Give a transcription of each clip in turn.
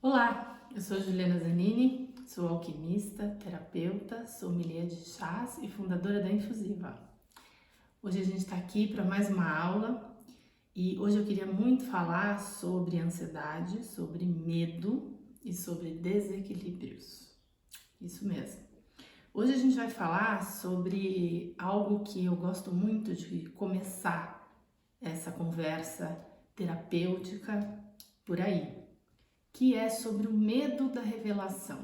Olá, eu sou Juliana Zanini, sou alquimista, terapeuta, sommelier de chás e fundadora da Infusiva. Hoje a gente está aqui para mais uma aula e hoje eu queria muito falar sobre ansiedade, sobre medo e sobre desequilíbrios. Isso mesmo. Hoje a gente vai falar sobre algo que eu gosto muito de começar essa conversa terapêutica por aí, que é sobre o medo da revelação,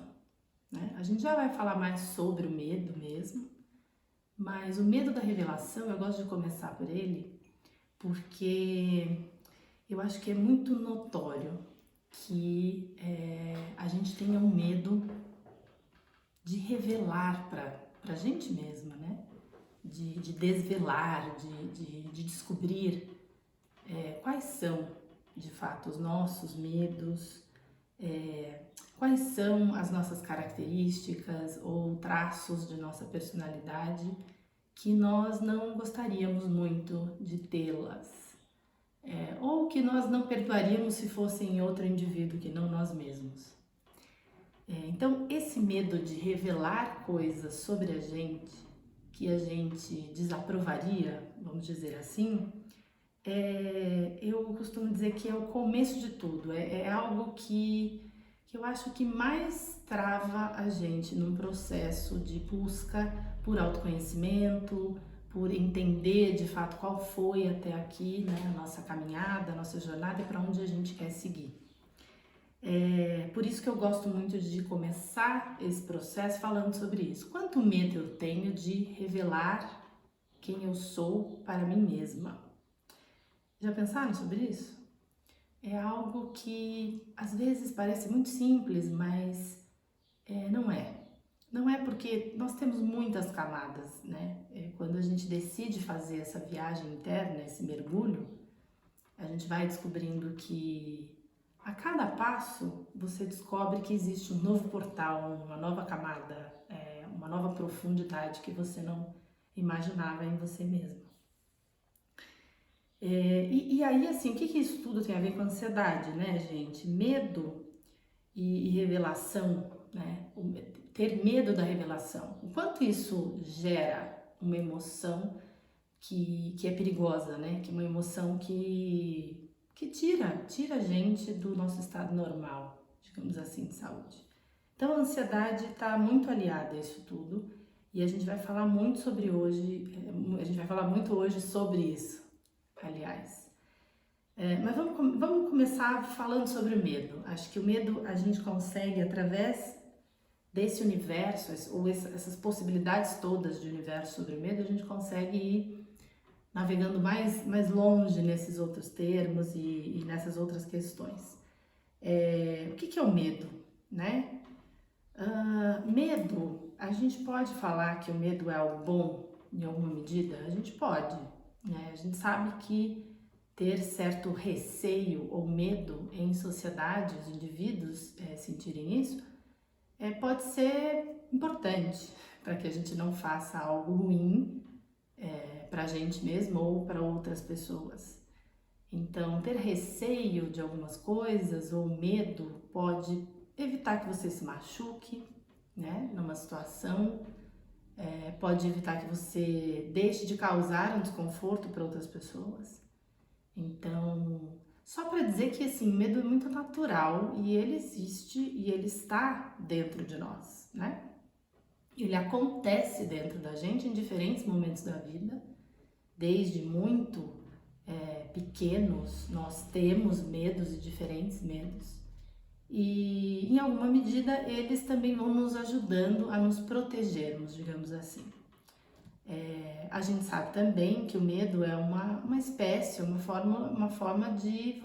né? A gente já vai falar mais sobre o medo mesmo, mas o medo da revelação eu gosto de começar por ele porque eu acho que é muito notório que a gente tenha um medo de revelar para a gente mesma, né? De desvelar, de descobrir quais são de fato os nossos medos, quais são as nossas características ou traços de nossa personalidade que nós não gostaríamos muito de tê-las, ou que nós não perdoaríamos se fossem outro indivíduo que não nós mesmos. Então, esse medo de revelar coisas sobre a gente que a gente desaprovaria, vamos dizer assim, eu costumo dizer que é o começo de tudo, é algo que eu acho que mais trava a gente num processo de busca por autoconhecimento, por entender de fato qual foi até aqui, né, a nossa caminhada, a nossa jornada e para onde a gente quer seguir. Por isso que eu gosto muito de começar esse processo falando sobre isso. Quanto medo eu tenho de revelar quem eu sou para mim mesma? Já pensaram sobre isso? É algo que às vezes parece muito simples, mas não é. Não é porque nós temos muitas camadas, né? Quando a gente decide fazer essa viagem interna, esse mergulho, a gente vai descobrindo que a cada passo você descobre que existe um novo portal, uma nova camada, uma nova profundidade que você não imaginava em você mesmo. E aí, assim, o que isso tudo tem a ver com ansiedade, né, gente? Medo e revelação, né? Ter medo da revelação. O quanto isso gera uma emoção que é perigosa, né? Que é uma emoção que tira a gente do nosso estado normal, digamos assim, de saúde. Então, a ansiedade está muito aliada a isso tudo e a gente vai falar muito sobre hoje, a gente vai falar muito hoje sobre isso, aliás. Mas vamos começar falando sobre o medo. Acho que o medo a gente consegue, através desse universo, ou essas possibilidades todas de universo sobre o medo, a gente consegue ir navegando mais longe nesses outros termos e nessas outras questões. O que é o medo, né? Medo, a gente pode falar que o medo é algo bom em alguma medida? A gente pode, né? A gente sabe que ter certo receio ou medo em sociedade, os indivíduos sentirem isso, pode ser importante para que a gente não faça algo ruim para a gente mesmo ou para outras pessoas. Então, ter receio de algumas coisas ou medo pode evitar que você se machuque, né, numa situação, pode evitar que você deixe de causar um desconforto para outras pessoas. Então, só para dizer que assim, medo é muito natural e ele existe e ele está dentro de nós, né? Ele acontece dentro da gente em diferentes momentos da vida, desde muito pequenos nós temos medos e diferentes medos. E em alguma medida eles também vão nos ajudando a nos protegermos, digamos assim. A gente sabe também que o medo é uma espécie, uma forma de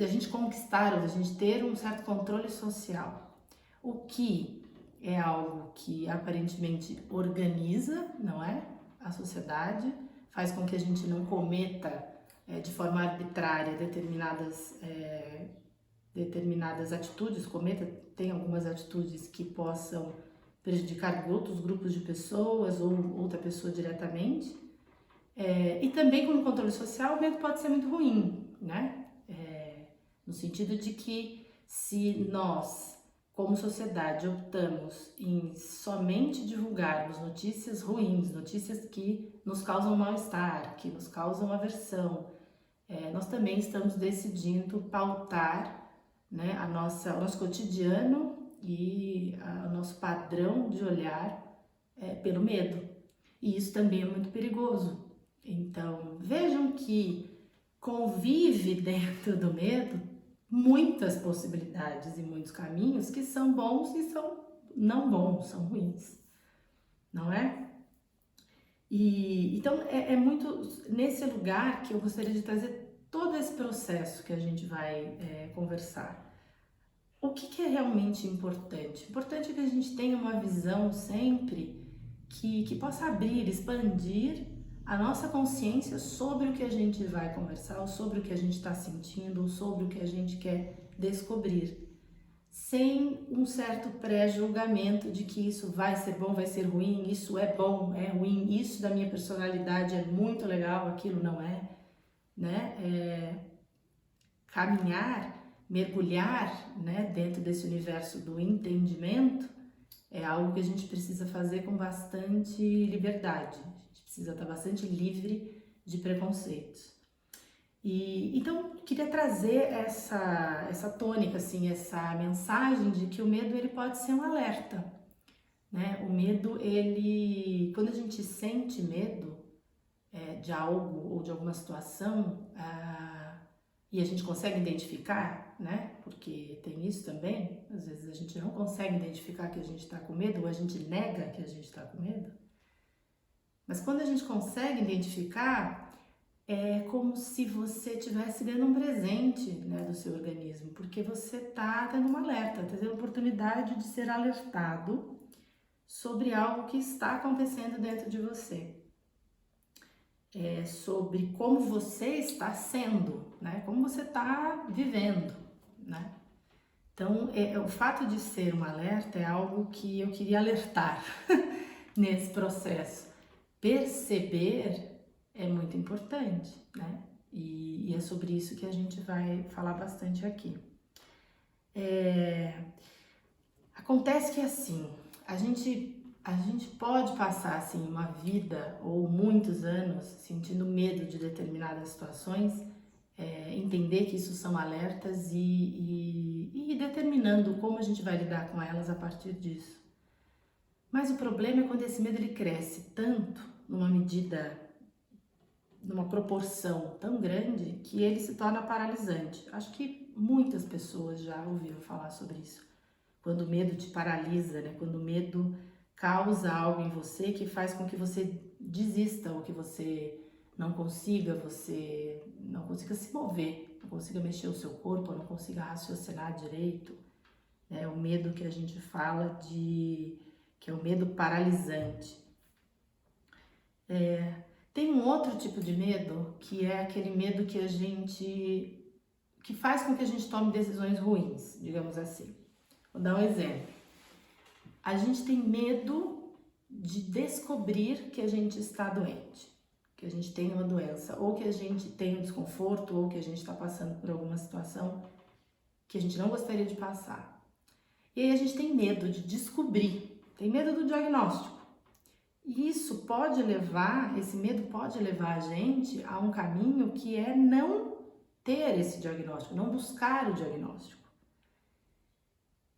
a gente conquistar, ou a gente ter um certo controle social. O que é algo que aparentemente organiza, não é? A sociedade, faz com que a gente não cometa de forma arbitrária determinadas atitudes, tem algumas atitudes que possam prejudicar outros grupos de pessoas ou outra pessoa diretamente. E também como controle social, o medo pode ser muito ruim, né? No sentido de que Se nós, como sociedade, optamos em somente divulgarmos notícias ruins, notícias que nos causam mal-estar, que nos causam aversão, nós também estamos decidindo pautar, né, o nosso cotidiano e o nosso padrão de olhar pelo medo. E isso também é muito perigoso. Então, vejam que convive dentro do medo muitas possibilidades e muitos caminhos que são bons e são não bons, são ruins, não é? E então é muito nesse lugar que eu gostaria de trazer todo esse processo que a gente vai conversar. O que é realmente importante? Importante é que a gente tenha uma visão sempre que possa abrir, expandir a nossa consciência sobre o que a gente vai conversar, ou sobre o que a gente está sentindo, ou sobre o que a gente quer descobrir, sem um certo pré-julgamento de que isso vai ser bom, vai ser ruim, isso é bom, é ruim, isso da minha personalidade é muito legal, aquilo não é, né? Caminhar, mergulhar, né, dentro desse universo do entendimento é algo que a gente precisa fazer com bastante liberdade. A gente precisa estar bastante livre de preconceitos. E então queria trazer essa tônica, assim, essa mensagem de que o medo ele pode ser um alerta, né? O medo ele, quando a gente sente medo de algo ou de alguma situação, e a gente consegue identificar, né? Porque tem isso também, às vezes a gente não consegue identificar que a gente está com medo, ou a gente nega que a gente está com medo. Mas quando a gente consegue identificar, é como se você estivesse dando um presente, né, do seu organismo, porque você está tendo um alerta, está tendo a oportunidade de ser alertado sobre algo que está acontecendo dentro de você. Sobre como você está sendo, né? Como você está vivendo, né? Então, o fato de ser um alerta é algo que eu queria alertar nesse processo. Perceber é muito importante, né? E é sobre isso que a gente vai falar bastante aqui. Acontece que assim, a gente pode passar assim uma vida ou muitos anos sentindo medo de determinadas situações, entender que isso são alertas e determinando como a gente vai lidar com elas a partir disso. Mas o problema é quando esse medo ele cresce tanto, numa medida, numa proporção tão grande, que ele se torna paralisante. Acho que muitas pessoas já ouviram falar sobre isso. Quando o medo te paralisa, né? Quando o medo causa algo em você que faz com que você desista ou que você não consiga se mover, não consiga mexer o seu corpo, não consiga raciocinar direito. É o medo que a gente fala que é o medo paralisante. Tem um outro tipo de medo que é aquele medo que faz com que a gente tome decisões ruins, digamos assim. Vou dar um exemplo. A gente tem medo de descobrir que a gente está doente, que a gente tem uma doença, ou que a gente tem um desconforto, ou que a gente está passando por alguma situação que a gente não gostaria de passar. E aí a gente tem medo de descobrir, tem medo do diagnóstico. E esse medo pode levar a gente a um caminho que é não ter esse diagnóstico, não buscar o diagnóstico.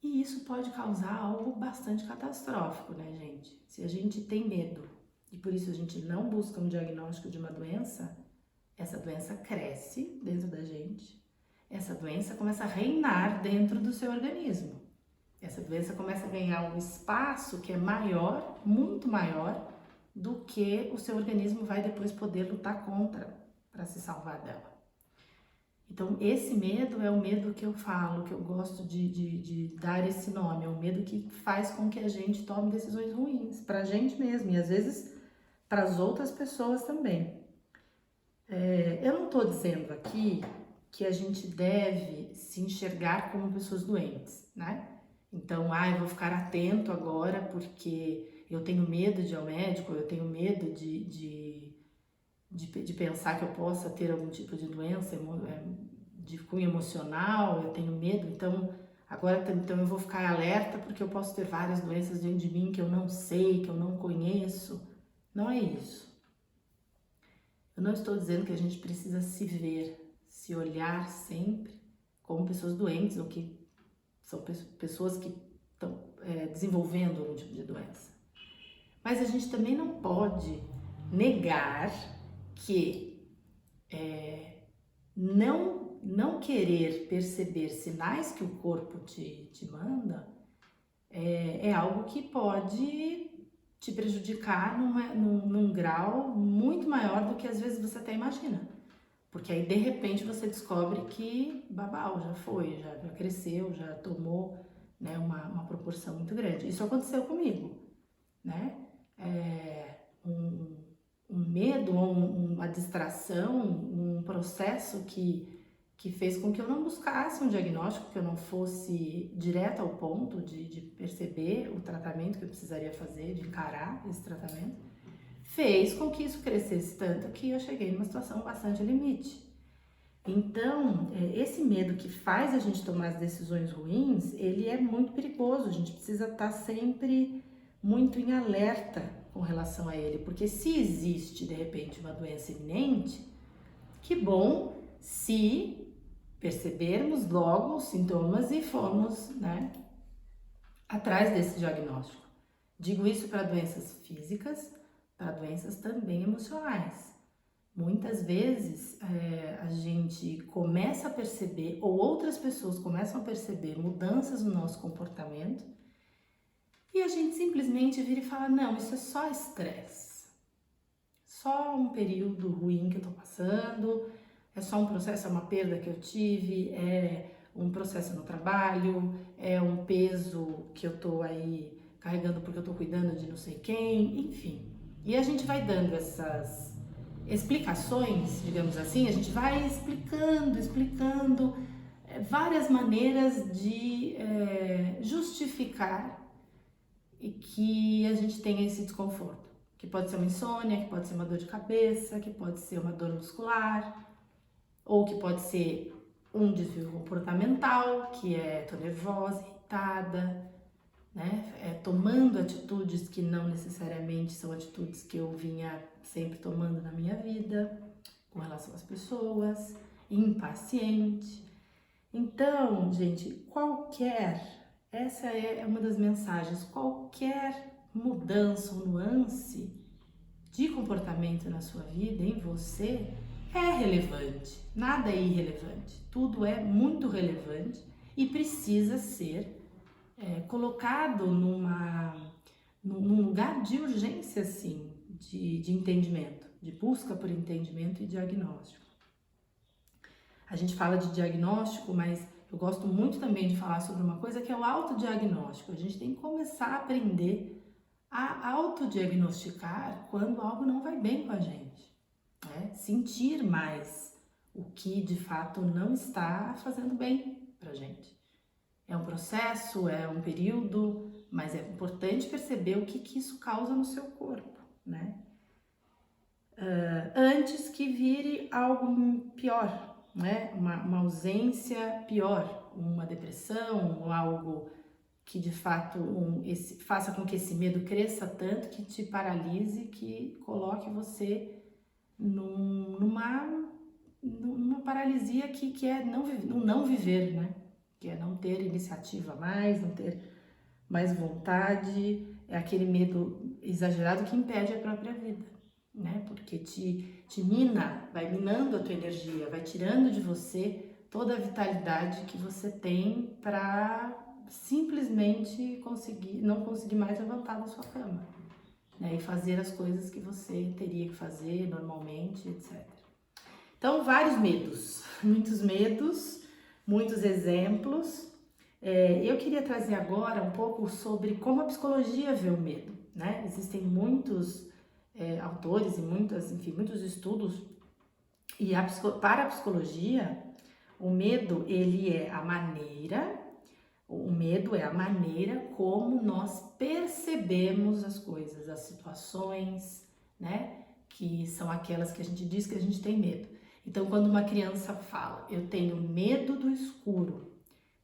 E isso pode causar algo bastante catastrófico, né, gente? Se a gente tem medo e por isso a gente não busca um diagnóstico de uma doença, essa doença cresce dentro da gente, essa doença começa a reinar dentro do seu organismo. Essa doença começa a ganhar um espaço que é maior, muito maior, do que o seu organismo vai depois poder lutar contra para se salvar dela. Então, esse medo é o medo que eu falo, que eu gosto de dar esse nome, é o medo que faz com que a gente tome decisões ruins, para a gente mesmo e às vezes para as outras pessoas também. Eu não estou dizendo aqui que a gente deve se enxergar como pessoas doentes, né? Então, eu vou ficar atento agora porque eu tenho medo de ir ao médico, eu tenho medo de pensar que eu possa ter algum tipo de doença de cunho emocional, eu tenho medo, então agora então eu vou ficar alerta porque eu posso ter várias doenças dentro de mim que eu não sei, que eu não conheço. Não é isso. Eu não estou dizendo que a gente precisa se ver, se olhar sempre como pessoas doentes ou que são pessoas que estão desenvolvendo algum tipo de doença. Mas a gente também não pode negar que não querer perceber sinais que o corpo te manda é algo que pode te prejudicar num grau muito maior do que às vezes você até imagina. Porque aí de repente você descobre que babau, já foi, já cresceu, já tomou, né, uma proporção muito grande. Isso aconteceu comigo, né? Um medo, uma distração, um processo que fez com que eu não buscasse um diagnóstico, que eu não fosse direto ao ponto de perceber o tratamento que eu precisaria fazer, de encarar esse tratamento, fez com que isso crescesse tanto que eu cheguei numa situação bastante limite. Então, esse medo que faz a gente tomar as decisões ruins, ele é muito perigoso, a gente precisa estar sempre muito em alerta com relação a ele, porque se existe, de repente, uma doença iminente, que bom se percebermos logo os sintomas e formos, né, atrás desse diagnóstico. Digo isso para doenças físicas, para doenças também emocionais. Muitas vezes a gente começa a perceber, ou outras pessoas começam a perceber mudanças no nosso comportamento e a gente simplesmente vira e fala, não, isso é só estresse, só um período ruim que eu tô passando, é só um processo, é uma perda que eu tive, é um processo no trabalho, é um peso que eu tô aí carregando porque eu tô cuidando de não sei quem, enfim. E a gente vai dando essas explicações, digamos assim, a gente vai explicando várias maneiras de justificar e que a gente tenha esse desconforto, que pode ser uma insônia, que pode ser uma dor de cabeça, que pode ser uma dor muscular, ou que pode ser um desvio comportamental, que tô nervosa, irritada, né? Tomando atitudes que não necessariamente são atitudes que eu vinha sempre tomando na minha vida, com relação às pessoas, impaciente. Então, gente, essa é uma das mensagens, qualquer mudança ou nuance de comportamento na sua vida, em você, é relevante, nada é irrelevante, tudo é muito relevante e precisa ser colocado num lugar de urgência, assim, de entendimento, de busca por entendimento e diagnóstico. A gente fala de diagnóstico, mas eu gosto muito também de falar sobre uma coisa que é o autodiagnóstico. A gente tem que começar a aprender a autodiagnosticar quando algo não vai bem com a gente, né? Sentir mais o que de fato não está fazendo bem pra gente. É um processo, é um período, mas é importante perceber o que isso causa no seu corpo, né? Antes que vire algo pior, né? Uma ausência pior, uma depressão ou algo que de fato faça com que esse medo cresça tanto que te paralise, que coloque você numa paralisia que é não viver, né? Que é não ter iniciativa mais, não ter mais vontade, é aquele medo exagerado que impede a própria vida, né? Porque te mina, vai minando a tua energia, vai tirando de você toda a vitalidade que você tem para simplesmente não conseguir mais levantar da sua cama, né? E fazer as coisas que você teria que fazer normalmente, etc. Então, vários medos, muitos exemplos. Eu queria trazer agora um pouco sobre como a psicologia vê o medo, né? Existem muitos autores e muitos estudos, e para a psicologia, o medo é a maneira como nós percebemos as coisas, as situações, né? Que são aquelas que a gente diz que a gente tem medo. Então, quando uma criança fala, eu tenho medo do escuro,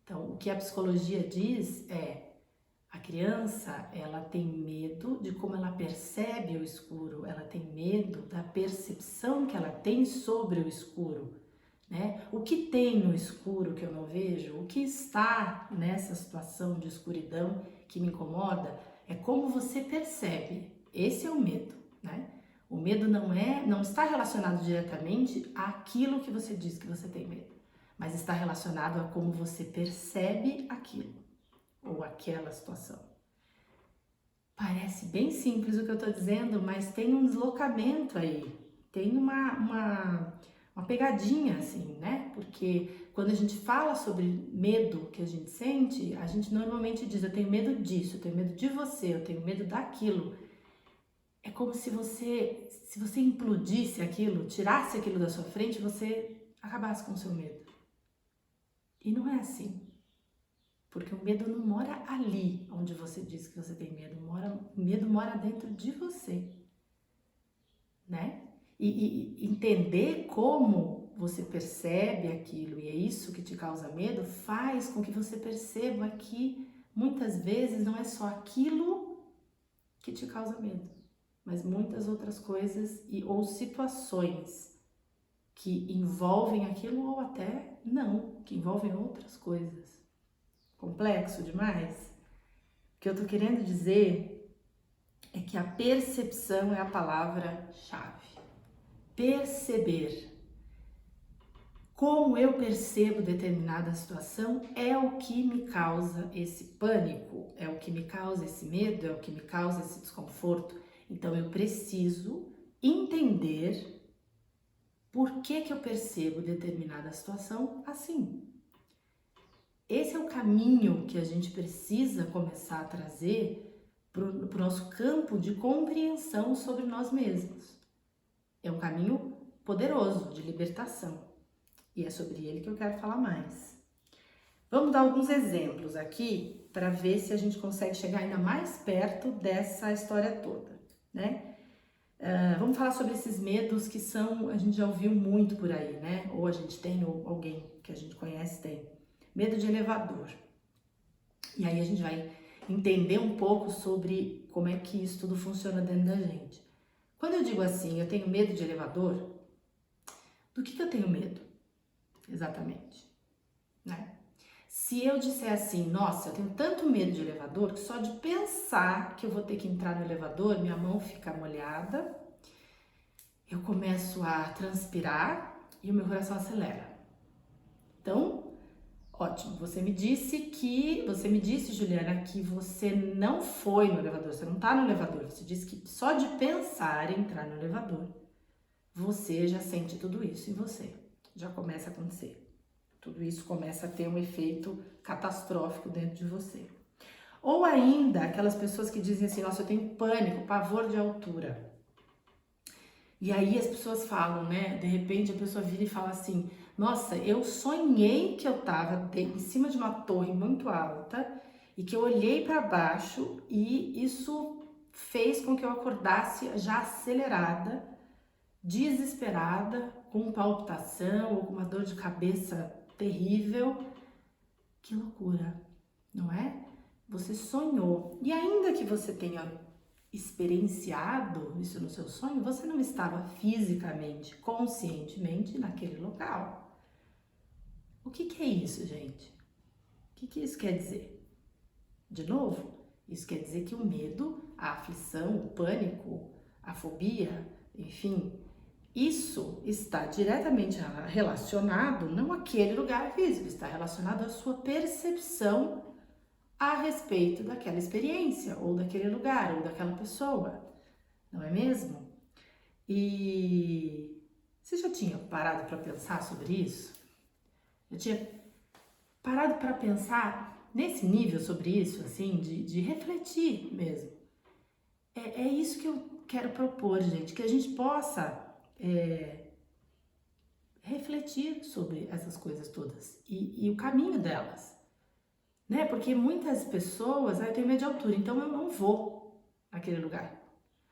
então o que a psicologia diz é, a criança, ela tem medo de como ela percebe o escuro, ela tem medo da percepção que ela tem sobre o escuro, né? O que tem no escuro que eu não vejo, o que está nessa situação de escuridão que me incomoda, é como você percebe. Esse é o medo, né? O medo não está relacionado diretamente àquilo que você diz que você tem medo, mas está relacionado a como você percebe aquilo ou aquela situação. Parece bem simples o que eu estou dizendo, mas tem um deslocamento aí, tem uma pegadinha assim, né? Porque quando a gente fala sobre medo que a gente normalmente diz, eu tenho medo disso, eu tenho medo de você, eu tenho medo daquilo. É como se você implodisse aquilo, tirasse aquilo da sua frente, você acabasse com o seu medo. E não é assim. Porque o medo não mora ali onde você diz que você tem medo, o medo mora dentro de você, né? E entender como você percebe aquilo e é isso que te causa medo, faz com que você perceba que muitas vezes não é só aquilo que te causa medo, mas muitas outras coisas ou situações que envolvem aquilo ou até não, que envolvem outras coisas. Complexo demais? O que eu tô querendo dizer é que a percepção é a palavra-chave. Perceber. Como eu percebo determinada situação é o que me causa esse pânico, é o que me causa esse medo, é o que me causa esse desconforto. Então eu preciso entender por que eu percebo determinada situação assim. Esse é o caminho que a gente precisa começar a trazer para o nosso campo de compreensão sobre nós mesmos. É um caminho poderoso de libertação e é sobre ele que eu quero falar mais. Vamos dar alguns exemplos aqui para ver se a gente consegue chegar ainda mais perto dessa história toda, né? Vamos falar sobre esses medos que a gente já ouviu muito por aí, né? Ou a gente tem, ou alguém que a gente conhece tem. Medo de elevador. E aí a gente vai entender um pouco sobre como é que isso tudo funciona dentro da gente. Quando eu digo assim, eu tenho medo de elevador, do que eu tenho medo? Exatamente, né? Se eu disser assim, nossa, eu tenho tanto medo de elevador que só de pensar que eu vou ter que entrar no elevador, minha mão fica molhada, eu começo a transpirar e o meu coração acelera. Então, ótimo, você me disse, Juliana, que você não foi no elevador, você não tá no elevador, você disse que só de pensar em entrar no elevador, você já sente tudo isso em você, já começa a acontecer. Tudo isso começa a ter um efeito catastrófico dentro de você. Ou ainda, aquelas pessoas que dizem assim, nossa, eu tenho pânico, pavor de altura. E aí as pessoas falam, né, de repente a pessoa vira e fala assim, nossa, eu sonhei que eu tava em cima de uma torre muito alta e que eu olhei para baixo e isso fez com que eu acordasse já acelerada, desesperada, com palpitação ou com uma dor de cabeça terrível. Que loucura, não é? Você sonhou. E ainda que você tenha experienciado isso no seu sonho, você não estava fisicamente, conscientemente naquele local. O que é isso, gente? O que isso quer dizer? De novo, isso quer dizer que o medo, a aflição, o pânico, a fobia, enfim, isso está diretamente relacionado não àquele lugar físico, está relacionado à sua percepção a respeito daquela experiência, ou daquele lugar, ou daquela pessoa, não é mesmo? E você já tinha parado para pensar sobre isso? Eu tinha parado para pensar nesse nível sobre isso, assim, de refletir mesmo. É isso que eu quero propor, gente, que a gente possa refletir sobre essas coisas todas e o caminho delas, né? Porque muitas pessoas, eu tenho medo de altura, então eu não vou naquele lugar.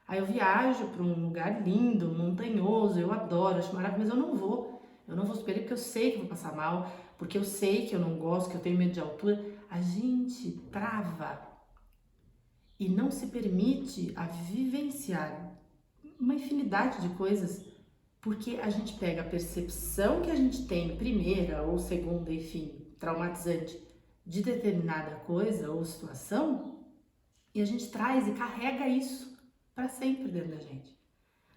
Aí eu viajo para um lugar lindo, montanhoso, eu adoro, acho maravilhoso, mas eu não vou, eu não vou subir ali porque eu sei que eu vou passar mal, porque eu sei que eu não gosto, que eu tenho medo de altura. A gente trava e não se permite a vivenciar uma infinidade de coisas, porque a gente pega a percepção que a gente tem, primeira ou segunda, enfim, traumatizante, de determinada coisa ou situação, e a gente traz e carrega isso para sempre dentro da gente.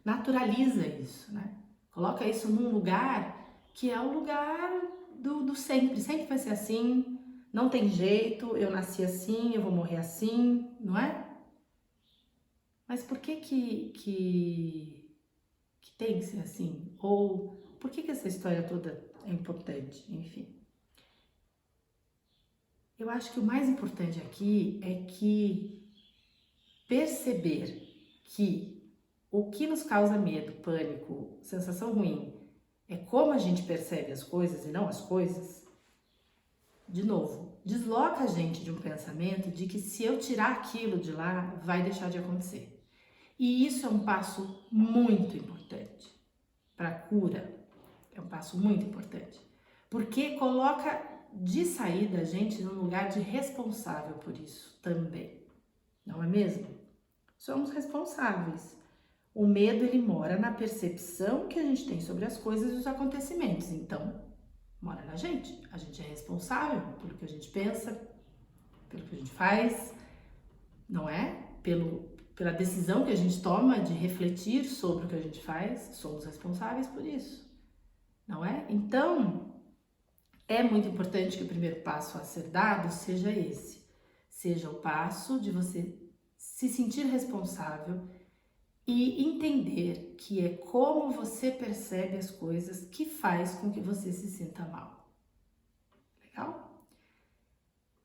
Naturaliza isso, né? Coloca isso num lugar que é o lugar do sempre. Sempre vai ser assim, não tem jeito, eu nasci assim, eu vou morrer assim, não é? Mas por que tem que ser assim? Ou por que essa história toda é importante? Enfim. Eu acho que o mais importante aqui é que perceber que o que nos causa medo, pânico, sensação ruim, é como a gente percebe as coisas e não as coisas. De novo, desloca a gente de um pensamento de que se eu tirar aquilo de lá, vai deixar de acontecer. E isso é um passo muito importante para a cura. É um passo muito importante. Porque coloca de saída a gente num lugar de responsável por isso também. Não é mesmo? Somos responsáveis. O medo, ele mora na percepção que a gente tem sobre as coisas e os acontecimentos. Então, mora na gente. A gente é responsável pelo que a gente pensa, pelo que a gente faz, não é? Pela decisão que a gente toma de refletir sobre o que a gente faz, somos responsáveis por isso, não é? Então, é muito importante que o primeiro passo a ser dado seja esse. Seja o passo de você se sentir responsável e entender que é como você percebe as coisas que faz com que você se sinta mal. Legal?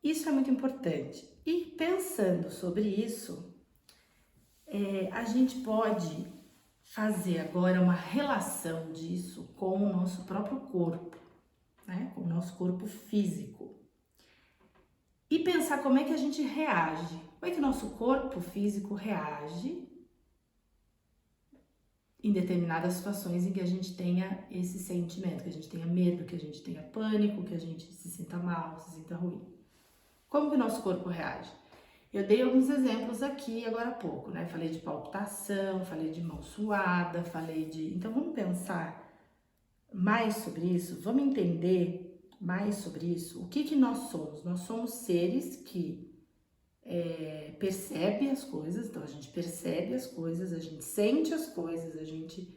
Isso é muito importante. E pensando sobre isso, a gente pode fazer agora uma relação disso com o nosso próprio corpo, né? Com o nosso corpo físico. E pensar como é que a gente reage. Como é que o nosso corpo físico reage em determinadas situações em que a gente tenha esse sentimento, que a gente tenha medo, que a gente tenha pânico, que a gente se sinta mal, se sinta ruim. Como que o nosso corpo reage? Eu dei alguns exemplos aqui agora há pouco, né? Falei de palpitação, falei de mão suada, falei de... Então vamos pensar mais sobre isso, vamos entender mais sobre isso. O que nós somos? Nós somos seres que percebe as coisas, então a gente percebe as coisas, a gente sente as coisas, a gente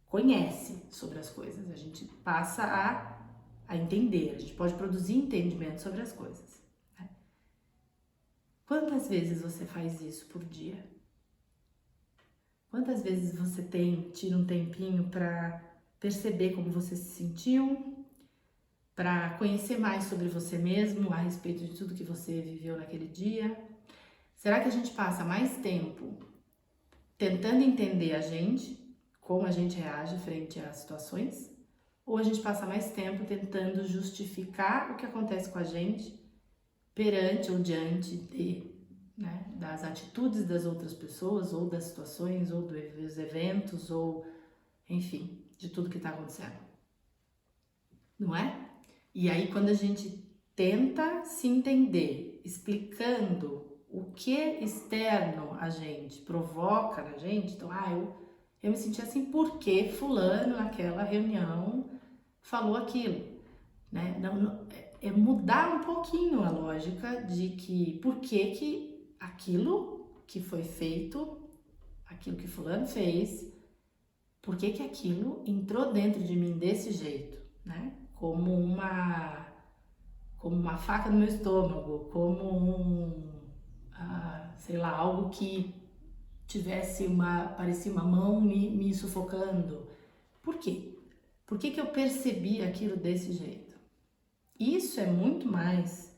conhece sobre as coisas, a gente passa a entender, a gente pode produzir entendimento sobre as coisas. Né? Quantas vezes você faz isso por dia? Quantas vezes você tira um tempinho para perceber como você se sentiu, para conhecer mais sobre você mesmo, a respeito de tudo que você viveu naquele dia? Será que a gente passa mais tempo tentando entender a gente, como a gente reage frente às situações? Ou a gente passa mais tempo tentando justificar o que acontece com a gente perante ou diante das atitudes das outras pessoas, ou das situações, ou dos eventos, ou enfim, de tudo que está acontecendo? Não é? E aí, quando a gente tenta se entender, explicando o que externo a gente provoca na gente, então, eu me senti assim porque fulano naquela reunião falou aquilo, né? É mudar um pouquinho a lógica de que por que aquilo que foi feito, aquilo que fulano fez, por que aquilo entrou dentro de mim desse jeito, né? Como uma faca no meu estômago, como sei lá, algo que parecia uma mão me sufocando. Por quê? Por que eu percebi aquilo desse jeito? Isso é muito mais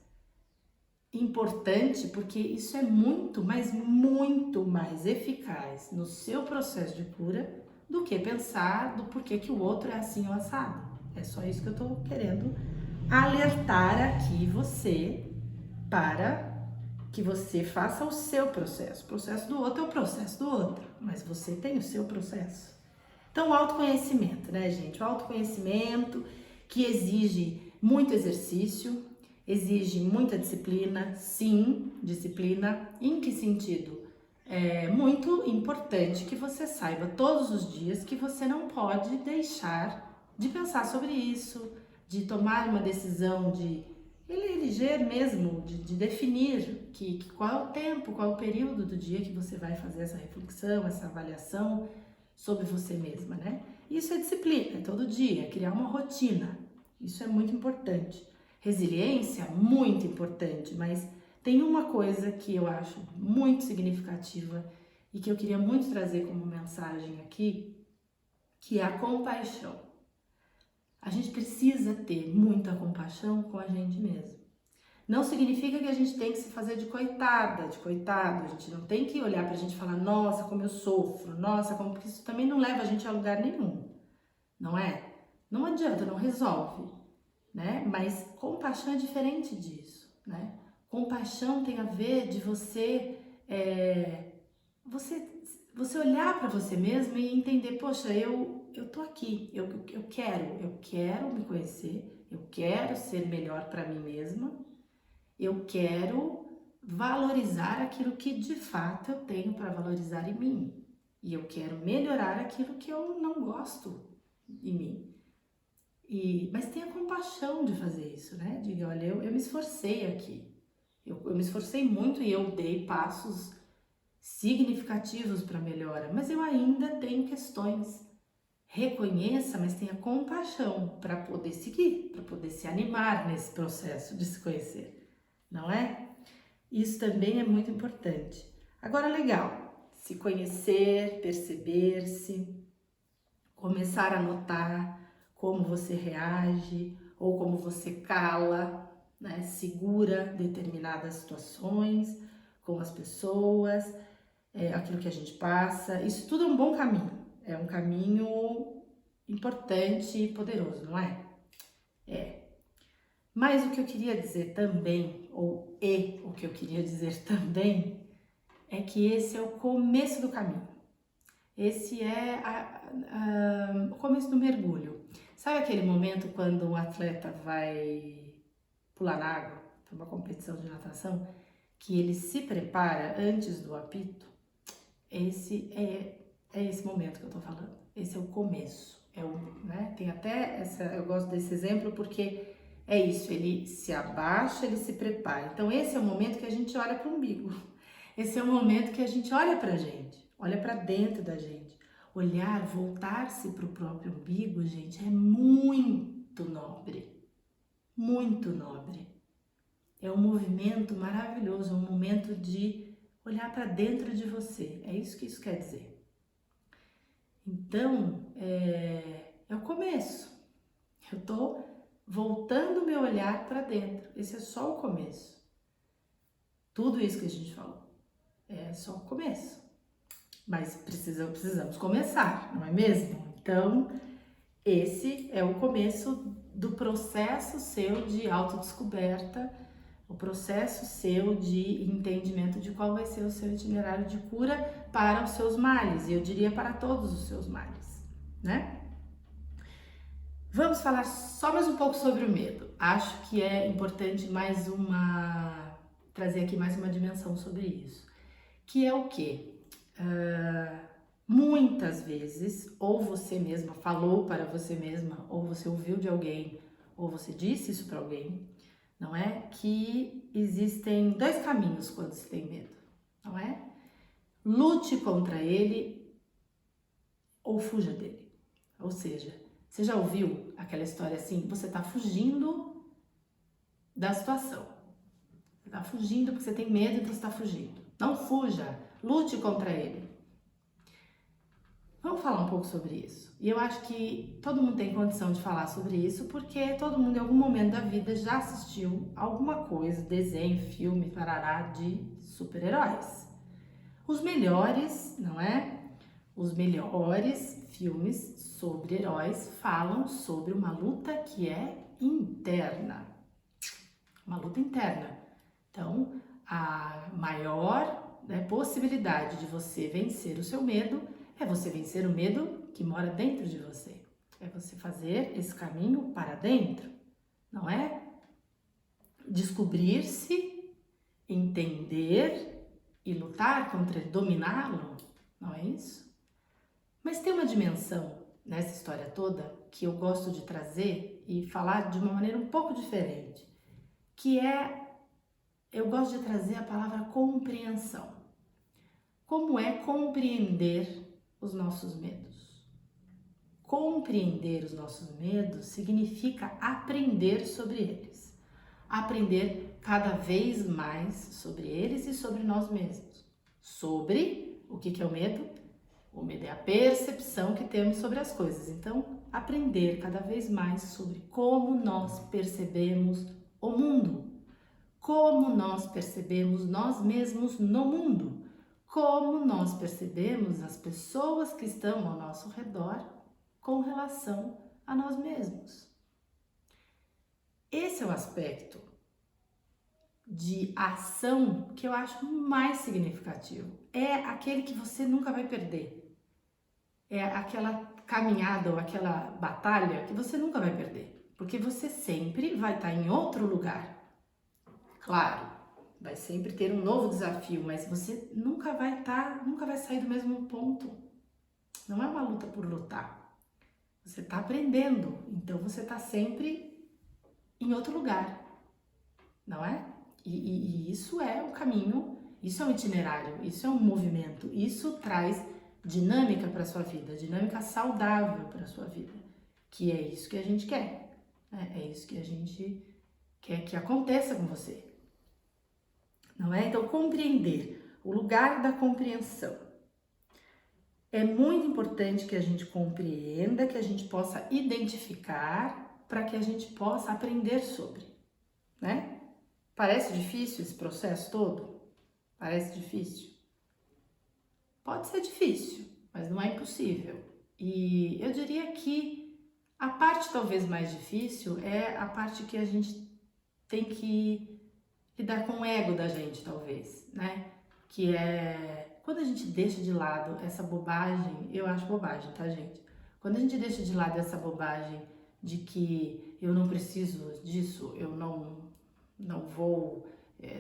importante, porque isso é muito mais eficaz no seu processo de cura do que pensar do porquê que o outro é assim ou assado. É só isso que eu tô querendo alertar aqui você, para que você faça o seu processo. O processo do outro é o processo do outro, mas você tem o seu processo. Então, o autoconhecimento, né, gente? O autoconhecimento que exige muito exercício, exige muita disciplina, sim, disciplina. Em que sentido? É muito importante que você saiba todos os dias que você não pode deixar de pensar sobre isso, de tomar uma decisão, de eleger mesmo, de definir qual é o tempo, qual é o período do dia que você vai fazer essa reflexão, essa avaliação sobre você mesma, né? Isso é disciplina, é todo dia, é criar uma rotina. Isso é muito importante. Resiliência, muito importante, mas tem uma coisa que eu acho muito significativa e que eu queria muito trazer como mensagem aqui, que é a compaixão. A gente precisa ter muita compaixão com a gente mesmo. Não significa que a gente tem que se fazer de coitada, de coitado. A gente não tem que olhar pra gente e falar, nossa, como eu sofro, nossa, como... Porque isso também não leva a gente a lugar nenhum, não é? Não adianta, não resolve, né? Mas compaixão é diferente disso, né? Compaixão tem a ver de você olhar para você mesmo e entender, poxa, eu tô aqui, eu quero me conhecer, eu quero ser melhor para mim mesma, eu quero valorizar aquilo que de fato eu tenho para valorizar em mim. E eu quero melhorar aquilo que eu não gosto em mim. Mas tenha compaixão de fazer isso, né? Diga, olha, eu me esforcei aqui. Eu me esforcei muito e eu dei passos significativos para melhora, mas eu ainda tenho questões. Reconheça, mas tenha compaixão para poder seguir, para poder se animar nesse processo de se conhecer, não é? Isso também é muito importante. Agora, legal, se conhecer, perceber-se, começar a notar como você reage ou como você cala, né, segura determinadas situações com as pessoas, aquilo que a gente passa. Isso tudo é um bom caminho, é um caminho importante e poderoso, não é? Mas o que eu queria dizer também, o que eu queria dizer também, é que esse é o começo do caminho. Esse é o começo do mergulho. Sabe aquele momento quando um atleta vai pular na água, para uma competição de natação, que ele se prepara antes do apito? É esse momento que eu tô falando. Esse é o começo. Né? Tem até eu gosto desse exemplo porque é isso, ele se abaixa, ele se prepara. Então esse é o momento que a gente olha para o umbigo. Esse é o momento que a gente olha pra gente, olha para dentro da gente. Olhar, voltar-se para o próprio umbigo, gente, é muito nobre. Muito nobre. É um movimento maravilhoso, é um momento de olhar para dentro de você. É isso que isso quer dizer. Então, é o começo. Eu tô voltando meu olhar para dentro. Esse é só o começo. Tudo isso que a gente falou é só o começo. Mas precisamos começar, não é mesmo? Então, esse é o começo do processo seu de autodescoberta, o processo seu de entendimento de qual vai ser o seu itinerário de cura para os seus males, e eu diria para todos os seus males, né? Vamos falar só mais um pouco sobre o medo. Acho que é importante trazer aqui mais uma dimensão sobre isso, que é o quê? Muitas vezes, ou você mesma falou para você mesma, ou você ouviu de alguém, ou você disse isso para alguém, não é? Que existem dois caminhos quando se tem medo, não é? Lute contra ele ou fuja dele. Ou seja, você já ouviu aquela história assim? Você está fugindo da situação. Você está fugindo porque você tem medo, então você está fugindo. Não fuja, lute contra ele. Vamos falar um pouco sobre isso. E eu acho que todo mundo tem condição de falar sobre isso, porque todo mundo em algum momento da vida já assistiu alguma coisa, desenho, filme, parará, de super-heróis. Os melhores, não é? Os melhores filmes sobre heróis falam sobre uma luta que é interna. Uma luta interna. Então, a maior possibilidade de você vencer o seu medo É você vencer o medo que mora dentro de você. É você fazer esse caminho para dentro, não é? Descobrir-se, entender e lutar contra ele, dominá-lo, não é isso? Mas tem uma dimensão nessa história toda que eu gosto de trazer e falar de uma maneira um pouco diferente, que é, eu gosto de trazer a palavra compreensão. Como é compreender os nossos medos? Compreender os nossos medos significa aprender sobre eles. Aprender cada vez mais sobre eles e sobre nós mesmos. Sobre o que é o medo? O medo é a percepção que temos sobre as coisas. Então, aprender cada vez mais sobre como nós percebemos o mundo. Como nós percebemos nós mesmos no mundo. Como nós percebemos as pessoas que estão ao nosso redor com relação a nós mesmos. Esse é o aspecto de ação que eu acho mais significativo. É aquele que você nunca vai perder. É aquela caminhada ou aquela batalha que você nunca vai perder. Porque você sempre vai estar em outro lugar. Claro, vai sempre ter um novo desafio, mas você nunca vai sair do mesmo ponto. Não é uma luta por lutar. Você está aprendendo, então você está sempre em outro lugar, não é? E isso é um caminho, isso é um itinerário, isso é um movimento, isso traz dinâmica para a sua vida, dinâmica saudável para a sua vida, que é isso que a gente quer, né? É isso que a gente quer que aconteça com você, não é? Então, compreender, o lugar da compreensão. É muito importante que a gente compreenda, que a gente possa identificar, para que a gente possa aprender sobre, né? Parece difícil esse processo todo? Parece difícil? Pode ser difícil, mas não é impossível. E eu diria que a parte talvez mais difícil é a parte que a gente tem que lidar com o ego da gente, talvez, né? Que é quando a gente deixa de lado essa bobagem, eu acho bobagem, tá, gente? Quando a gente deixa de lado essa bobagem de que eu não preciso disso, eu não vou,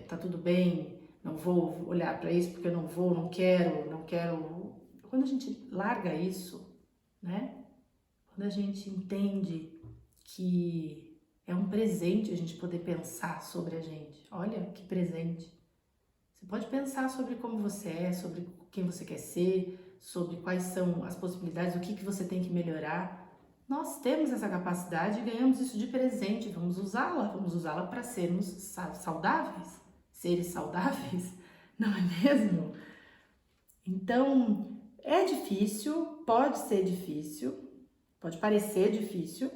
tá tudo bem, não vou olhar para isso porque eu não quero. Quando a gente larga isso, né? Quando a gente entende que é um presente a gente poder pensar sobre a gente. Olha que presente. Você pode pensar sobre como você é, sobre quem você quer ser, sobre quais são as possibilidades, o que você tem que melhorar. Nós temos essa capacidade e ganhamos isso de presente. Vamos usá-la para sermos saudáveis, seres saudáveis, não é mesmo? Então, é difícil, pode ser difícil, pode parecer difícil,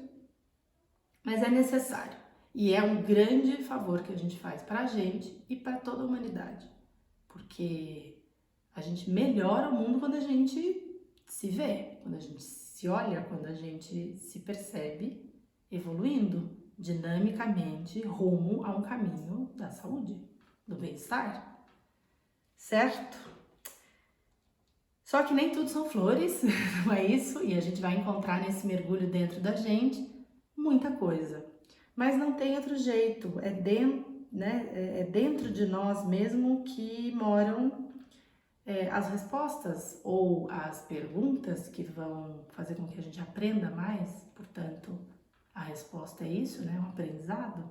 mas é necessário. E é um grande favor que a gente faz para a gente e para toda a humanidade. Porque a gente melhora o mundo quando a gente se vê, quando a gente se olha, quando a gente se percebe evoluindo dinamicamente rumo a um caminho da saúde, do bem-estar, certo? Só que nem tudo são flores, não é isso? E a gente vai encontrar nesse mergulho dentro da gente muita coisa. Mas não tem outro jeito, é dentro de nós mesmo que moram as respostas ou as perguntas que vão fazer com que a gente aprenda mais. Portanto, a resposta é isso, né? Um aprendizado.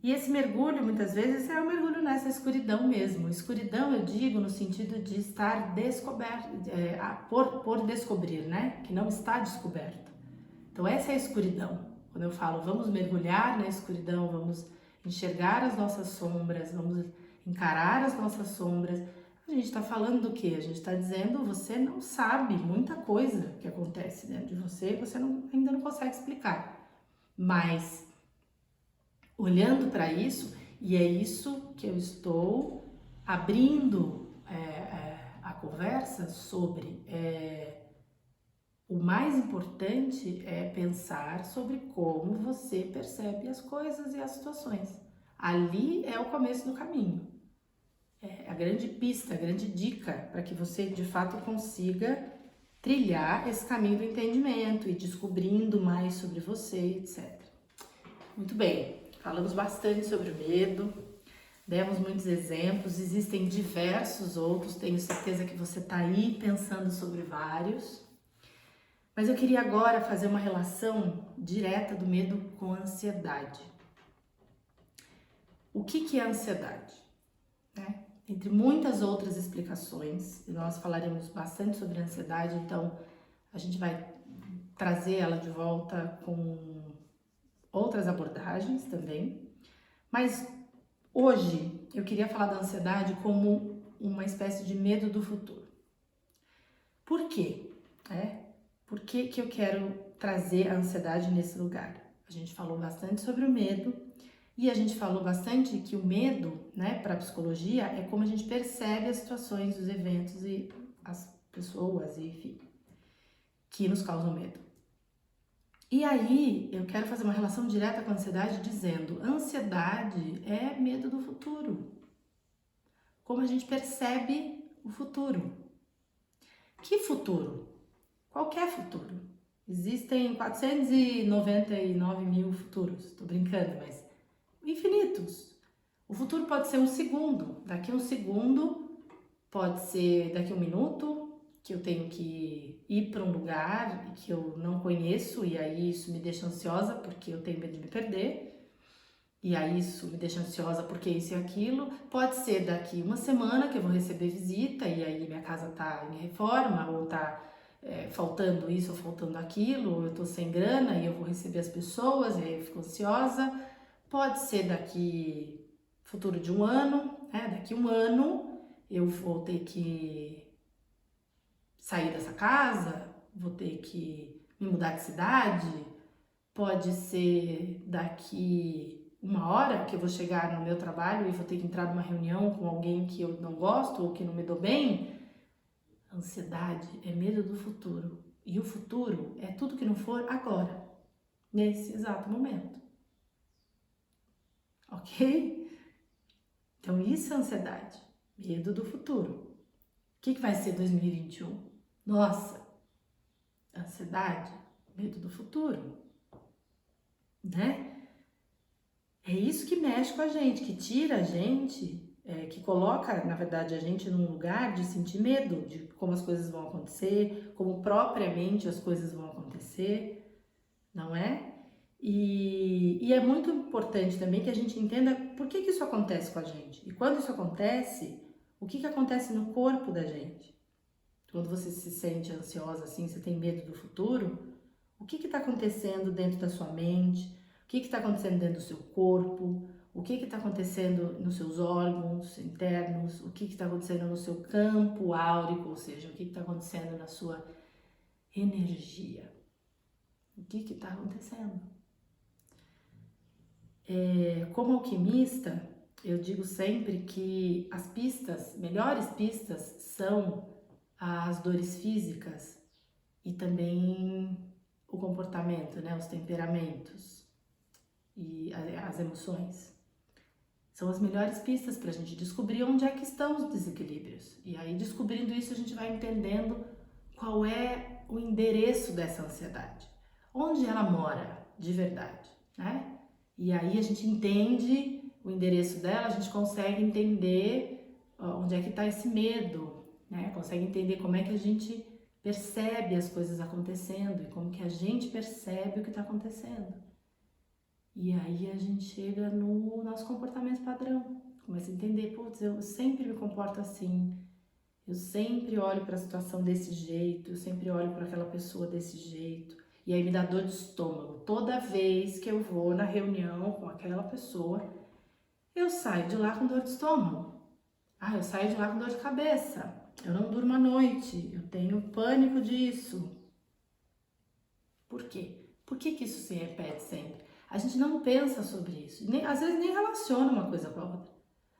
E esse mergulho, muitas vezes, é um mergulho nessa escuridão mesmo. Escuridão, eu digo, no sentido de estar descoberto, por descobrir, né? Que não está descoberto. Então, essa é a escuridão. Quando eu falo, vamos mergulhar na escuridão, vamos enxergar as nossas sombras, vamos encarar as nossas sombras, a gente está falando do quê? A gente está dizendo, você não sabe muita coisa que acontece dentro de você, você ainda não consegue explicar. Mas, olhando para isso, e é isso que eu estou abrindo a conversa sobre, o mais importante é pensar sobre como você percebe as coisas e as situações. Ali é o começo do caminho. É a grande pista, a grande dica para que você de fato consiga trilhar esse caminho do entendimento e descobrindo mais sobre você, etc. Muito bem, falamos bastante sobre o medo, demos muitos exemplos, existem diversos outros, tenho certeza que você está aí pensando sobre vários. Mas eu queria agora fazer uma relação direta do medo com a ansiedade. O que é a ansiedade? Entre muitas outras explicações, e nós falaremos bastante sobre a ansiedade, então a gente vai trazer ela de volta com outras abordagens também. Mas hoje eu queria falar da ansiedade como uma espécie de medo do futuro. Por quê? Por que eu quero trazer a ansiedade nesse lugar? A gente falou bastante sobre o medo e a gente falou bastante que o medo, para a psicologia, é como a gente percebe as situações, os eventos e as pessoas, enfim, que nos causam medo. E aí eu quero fazer uma relação direta com a ansiedade dizendo, ansiedade é medo do futuro. Como a gente percebe o futuro. Que futuro? Qualquer futuro. Existem 499 mil futuros, tô brincando, mas infinitos. O futuro pode ser um segundo, daqui a um segundo, pode ser daqui a um minuto, que eu tenho que ir para um lugar que eu não conheço e aí isso me deixa ansiosa porque eu tenho medo de me perder. E aí isso me deixa ansiosa porque isso e aquilo. Pode ser daqui uma semana que eu vou receber visita e aí minha casa tá em reforma ou tá faltando isso ou faltando aquilo, ou eu tô sem grana e eu vou receber as pessoas e aí eu fico ansiosa. Pode ser daqui futuro de um ano, daqui um ano eu vou ter que sair dessa casa, vou ter que me mudar de cidade. Pode ser daqui uma hora que eu vou chegar no meu trabalho e vou ter que entrar numa reunião com alguém que eu não gosto ou que não me dou bem. Ansiedade é medo do futuro. E o futuro é tudo que não for agora, nesse exato momento. Ok? Então isso é ansiedade, medo do futuro. O que vai ser 2021? Nossa, ansiedade, medo do futuro, É isso que mexe com a gente, que tira a gente, que coloca, na verdade, a gente num lugar de sentir medo de como as coisas vão acontecer, como propriamente as coisas vão acontecer, não é? E é muito importante também que a gente entenda por que isso acontece com a gente. E quando isso acontece, o que acontece no corpo da gente? Quando você se sente ansiosa assim, você tem medo do futuro, o que está acontecendo dentro da sua mente? O que está acontecendo dentro do seu corpo? O que está acontecendo nos seus órgãos internos? O que está acontecendo no seu campo áurico? Ou seja, o que está acontecendo na sua energia? O que está acontecendo? Como alquimista, eu digo sempre que as pistas, melhores pistas, são as dores físicas e também o comportamento, os temperamentos e as emoções. São as melhores pistas para a gente descobrir onde é que estão os desequilíbrios. E aí, descobrindo isso, a gente vai entendendo qual é o endereço dessa ansiedade. Onde ela mora de verdade, E aí a gente entende o endereço dela, a gente consegue entender onde é que está esse medo, Consegue entender como é que a gente percebe as coisas acontecendo e como que a gente percebe o que está acontecendo. E aí a gente chega no nosso comportamento padrão, começa a entender, putz, eu sempre me comporto assim, eu sempre olho para a situação desse jeito, eu sempre olho para aquela pessoa desse jeito, e aí me dá dor de estômago. Toda vez que eu vou na reunião com aquela pessoa, eu saio de lá com dor de estômago. Eu saio de lá com dor de cabeça. Eu não durmo à noite, eu tenho pânico disso. Por quê? Por que isso se repete sempre? A gente não pensa sobre isso, às vezes nem relaciona uma coisa com a outra.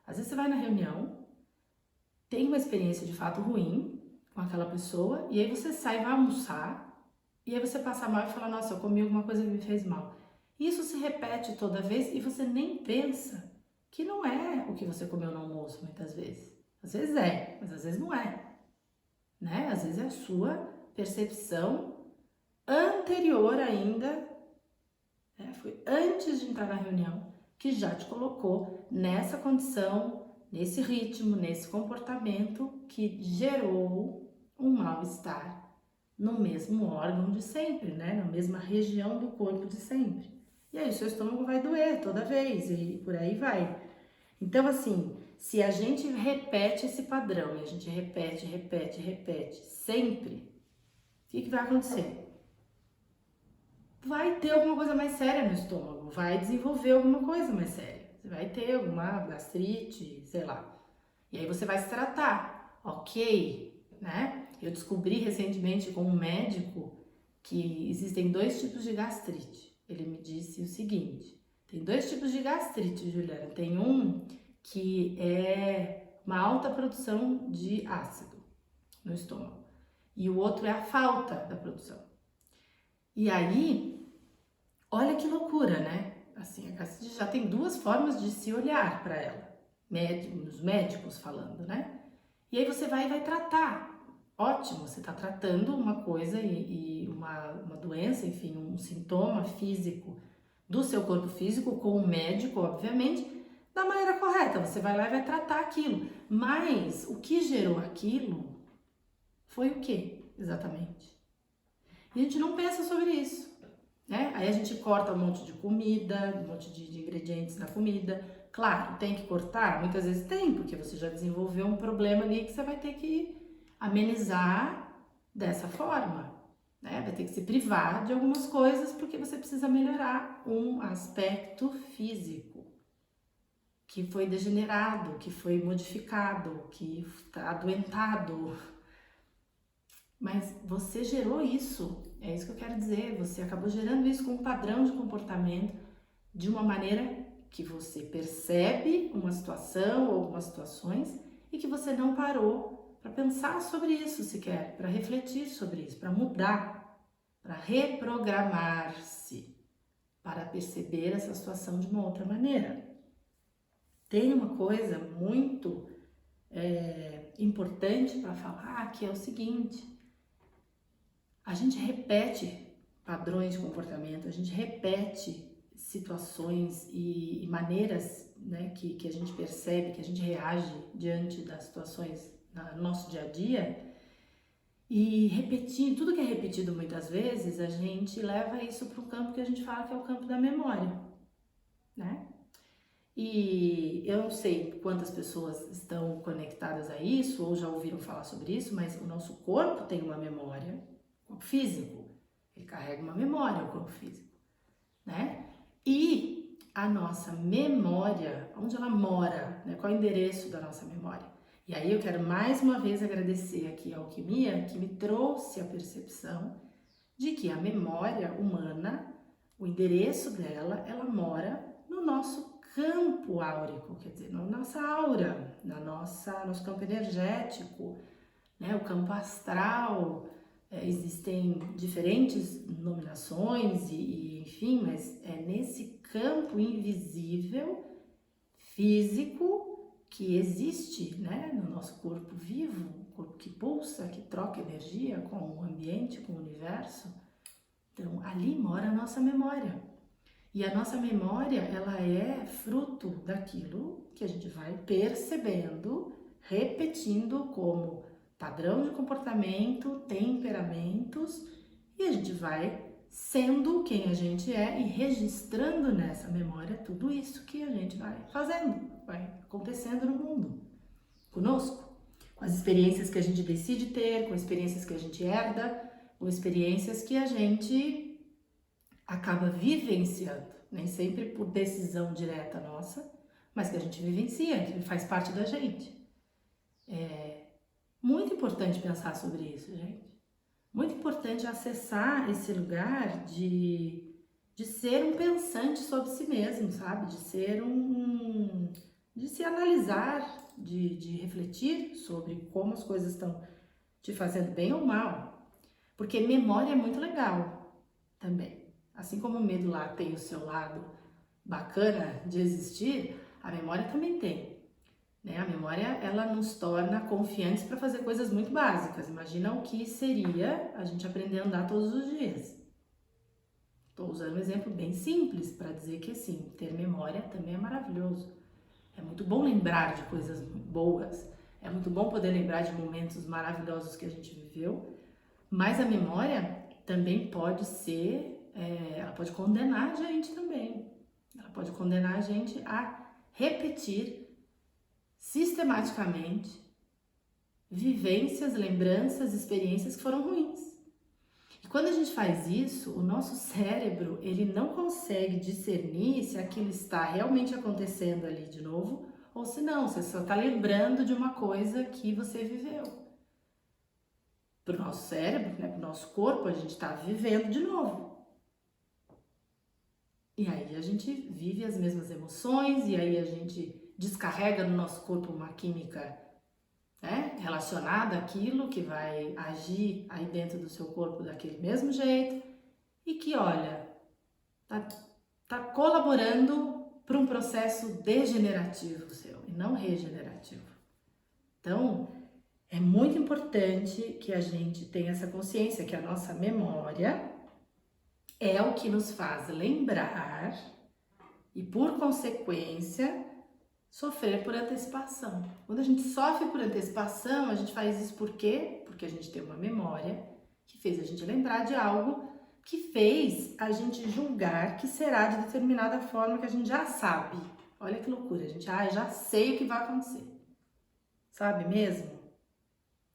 Às vezes você vai na reunião, tem uma experiência de fato ruim com aquela pessoa, e aí você sai, vai almoçar, e aí você passa mal e fala, nossa, eu comi alguma coisa que me fez mal. Isso se repete toda vez e você nem pensa que não é o que você comeu no almoço, muitas vezes. Às vezes é, mas às vezes não é, Às vezes é a sua percepção anterior ainda, né? Foi antes de entrar na reunião que já te colocou nessa condição, nesse ritmo, nesse comportamento que gerou um mal-estar no mesmo órgão de sempre, né? Na mesma região do corpo de sempre. E aí o seu estômago vai doer toda vez e por aí vai. Então, assim, se a gente repete esse padrão e a gente repete sempre, o que vai acontecer? Vai ter alguma coisa mais séria no estômago, vai desenvolver alguma coisa mais séria. Você vai ter alguma gastrite, sei lá. E aí você vai se tratar, ok, né? Eu descobri recentemente com um médico que existem 2 tipos de gastrite. Ele me disse o seguinte: tem 2 tipos de gastrite, Juliana. Tem um que é uma alta produção de ácido no estômago e o outro é a falta da produção. E aí, olha que loucura, né? Assim, a gastrite já tem 2 formas de se olhar para ela, os médicos falando, né? E aí você vai tratar. Ótimo, você está tratando uma coisa e uma doença, enfim, um sintoma físico do seu corpo físico com o médico, obviamente, da maneira correta. Você vai lá e vai tratar aquilo. Mas o que gerou aquilo foi o que, exatamente? E a gente não pensa sobre isso, né? Aí a gente corta um monte de comida, um monte de ingredientes na comida. Claro, tem que cortar? Muitas vezes tem, porque você já desenvolveu um problema ali que você vai ter que amenizar dessa forma, né? Vai ter que se privar de algumas coisas porque você precisa melhorar um aspecto físico que foi degenerado, que foi modificado, que está adoentado. Mas você gerou isso, é isso que eu quero dizer. Você acabou gerando isso com um padrão de comportamento de uma maneira que você percebe uma situação ou algumas situações e que você não parou para pensar sobre isso sequer, para refletir sobre isso, para mudar, para reprogramar-se, para perceber essa situação de uma outra maneira. Tem uma coisa muito importante para falar que é o seguinte: a gente repete padrões de comportamento, a gente repete situações e maneiras, né, que a gente percebe, que a gente reage diante das situações no nosso dia a dia, e repetindo, tudo que é repetido muitas vezes, a gente leva isso para um campo que a gente fala que é o campo da memória, né? E eu não sei quantas pessoas estão conectadas a isso ou já ouviram falar sobre isso, mas o nosso corpo tem uma memória, o corpo físico, ele carrega uma memória, o corpo físico, né? E a nossa memória, onde ela mora, né? Qual é o endereço da nossa memória? E aí eu quero mais uma vez agradecer aqui a Alquimia, que me trouxe a percepção de que a memória humana, o endereço dela, ela mora no nosso campo áurico, quer dizer, na nossa aura, nosso campo energético, né? O campo astral. Existem diferentes nominações enfim, mas é nesse campo invisível, físico, que existe, né, no nosso corpo vivo, um corpo que pulsa, que troca energia com o ambiente, com o universo. Então, ali mora a nossa memória. E a nossa memória, ela é fruto daquilo que a gente vai percebendo, repetindo como padrão de comportamento, temperamentos, e a gente vai sendo quem a gente é e registrando nessa memória tudo isso que a gente vai fazendo, vai acontecendo no mundo, conosco, com as experiências que a gente decide ter, com experiências que a gente herda, com experiências que a gente acaba vivenciando, nem sempre por decisão direta nossa, mas que a gente vivencia, que faz parte da gente. É muito importante pensar sobre isso, gente. Muito importante acessar esse lugar de ser um pensante sobre si mesmo, sabe? De ser de se analisar, de refletir sobre como as coisas estão te fazendo bem ou mal. Porque memória é muito legal também. Assim como o medo lá tem o seu lado bacana de existir, a memória também tem. né? A memória, ela nos torna confiantes para fazer coisas muito básicas. Imagina o que seria a gente aprender a andar todos os dias. Estou usando um exemplo bem simples para dizer que, assim, ter memória também é maravilhoso. É muito bom lembrar de coisas boas, é muito bom poder lembrar de momentos maravilhosos que a gente viveu, mas a memória também pode ser, ela pode condenar a gente também. Ela pode condenar a gente a repetir sistematicamente vivências, lembranças, experiências que foram ruins. E quando a gente faz isso, o nosso cérebro, ele não consegue discernir se aquilo está realmente acontecendo ali de novo, ou se não, você só está lembrando de uma coisa que você viveu. Para o nosso cérebro, né, para o nosso corpo, a gente está vivendo de novo. E aí a gente vive as mesmas emoções, e aí a gente descarrega no nosso corpo uma química, né, relacionada àquilo que vai agir aí dentro do seu corpo daquele mesmo jeito e que, olha, tá colaborando para um processo degenerativo seu e não regenerativo. Então, é muito importante que a gente tenha essa consciência que a nossa memória é o que nos faz lembrar e, por consequência, sofrer por antecipação. Quando a gente sofre por antecipação, a gente faz isso por quê? Porque a gente tem uma memória que fez a gente lembrar de algo que fez a gente julgar que será de determinada forma que a gente já sabe. Olha que loucura, a gente, já sei o que vai acontecer. Sabe mesmo?